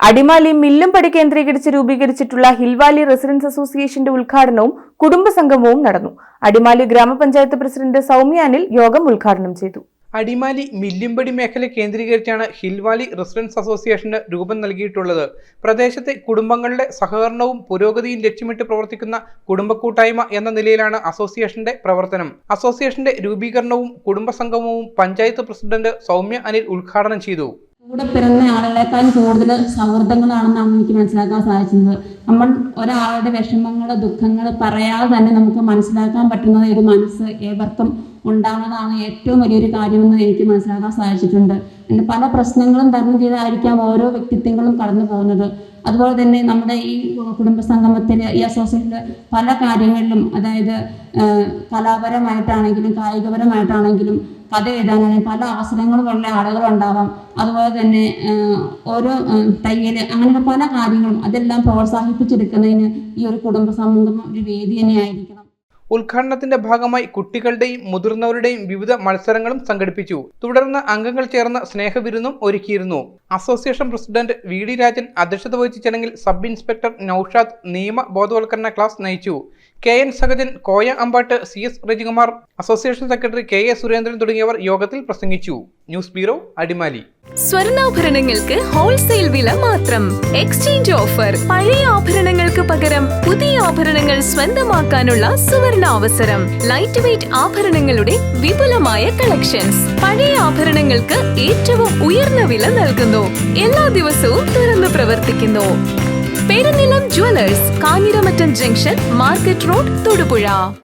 അടിമാലി മില്ലുംപടി കേന്ദ്രീകരിച്ച് രൂപീകരിച്ചിട്ടുള്ള ഹിൽവാലി റെസിഡൻസ് അസോസിയേഷന്റെ ഉദ്ഘാടനവും കുടുംബസംഗമവും നടന്നു. അടിമാലി ഗ്രാമപഞ്ചായത്ത് പ്രസിഡന്റ് സൗമ്യ അനിൽ യോഗം ഉദ്ഘാടനം ചെയ്തു. അടിമാലി മില്ലുംപടി മേഖല കേന്ദ്രീകരിച്ചാണ് ഹിൽവാലി റെസിഡൻസ് അസോസിയേഷന് രൂപം നൽകിയിട്ടുള്ളത്. പ്രദേശത്തെ കുടുംബങ്ങളുടെ സഹകരണവും പുരോഗതിയും ലക്ഷ്യമിട്ട് പ്രവർത്തിക്കുന്ന കുടുംബക്കൂട്ടായ്മ എന്ന നിലയിലാണ് അസോസിയേഷന്റെ പ്രവർത്തനം. അസോസിയേഷന്റെ രൂപീകരണവും കുടുംബസംഗമവും പഞ്ചായത്ത് പ്രസിഡന്റ് സൗമ്യ അനിൽ ഉദ്ഘാടനം ചെയ്തു. കൂടെ പിറന്ന ആളുകളെക്കാൾ കൂടുതൽ സൗഹൃദങ്ങളാണെന്നാണ് എനിക്ക് മനസ്സിലാക്കാൻ സാധിച്ചത്. നമ്മൾ ഒരാളുടെ വിഷമങ്ങൾ, ദുഃഖങ്ങൾ പറയാതെ തന്നെ നമുക്ക് മനസ്സിലാക്കാൻ പറ്റുന്ന ഒരു മനസ്സ് ഏവർക്കും ഉണ്ടാകുന്നതാണ് ഏറ്റവും വലിയൊരു കാര്യമെന്ന് എനിക്ക് മനസ്സിലാക്കാൻ സാധിച്ചിട്ടുണ്ട്. പല പ്രശ്നങ്ങളും തരണം ചെയ്തായിരിക്കാം ഓരോ വ്യക്തിത്വങ്ങളും കടന്നു പോകുന്നത്. അതുപോലെ തന്നെ നമ്മുടെ ഈ കുടുംബസംഗമത്തിൽ, ഈ അസോസിയേഷനിൽ പല കാര്യങ്ങളിലും, അതായത് കലാപരമായിട്ടാണെങ്കിലും കായികപരമായിട്ടാണെങ്കിലും കഥ എഴുതാനാണെങ്കിൽ പല അവസരങ്ങളുമുള്ള ആളുകളുണ്ടാവാം. അതുപോലെ തന്നെ ഓരോ തയ്യൽ, അങ്ങനെ പല കാര്യങ്ങളും അതെല്ലാം പ്രോത്സാഹിപ്പിച്ചെടുക്കുന്നതിന് ഈ ഒരു കുടുംബസംഗമം ഒരു വേദി തന്നെയായിരിക്കണം. ഉദ്ഘാടനത്തിന്റെ ഭാഗമായി കുട്ടികളുടെയും മുതിർന്നവരുടെയും വിവിധ മത്സരങ്ങളും സംഘടിപ്പിച്ചു. തുടർന്ന് അംഗങ്ങൾ ചേർന്ന് സ്നേഹവിരുന്നും ഒരുക്കിയിരുന്നു. Association president V D Rajan അധ്യക്ഷത വഹിച്ച ചടങ്ങിൽ സബ് ഇൻസ്പെക്ടർ നൌഷാദ് നിയമ ബോധവൽക്കരണ ക്ലാസ് നയിച്ചു. K N Sahajan, Koya Ambatt, C S Rajikumar, association secretary K A Surendran തുടങ്ങിയവർ യോഗത്തിൽ പ്രസംഗിച്ചു. News bureau, Adimali. സ്വർണ്ണാഭരണങ്ങൾക്ക് ഹോൾസെയിൽ വില മാത്രം. Exchange offer. പഴയ ആഭരണങ്ങൾക്ക് പകരം പുതിയ ആഭരണങ്ങൾ സ്വന്തമാക്കാനുള്ള സുവർണ അവസരം. ലൈറ്റ് വെയ്റ്റ് ആഭരണങ്ങളുടെ വിപുലമായ കളക്ഷൻസ്. പഴയ ആഭരണങ്ങൾക്ക് ഏറ്റവും ഉയർന്ന വില നൽകുന്നു. എല്ലാ ദിവസവും തുറന്നു പ്രവർത്തിക്കുന്നു. Perunnilam jewellers, Kanjiramattam junction, market road, Thodupuzha.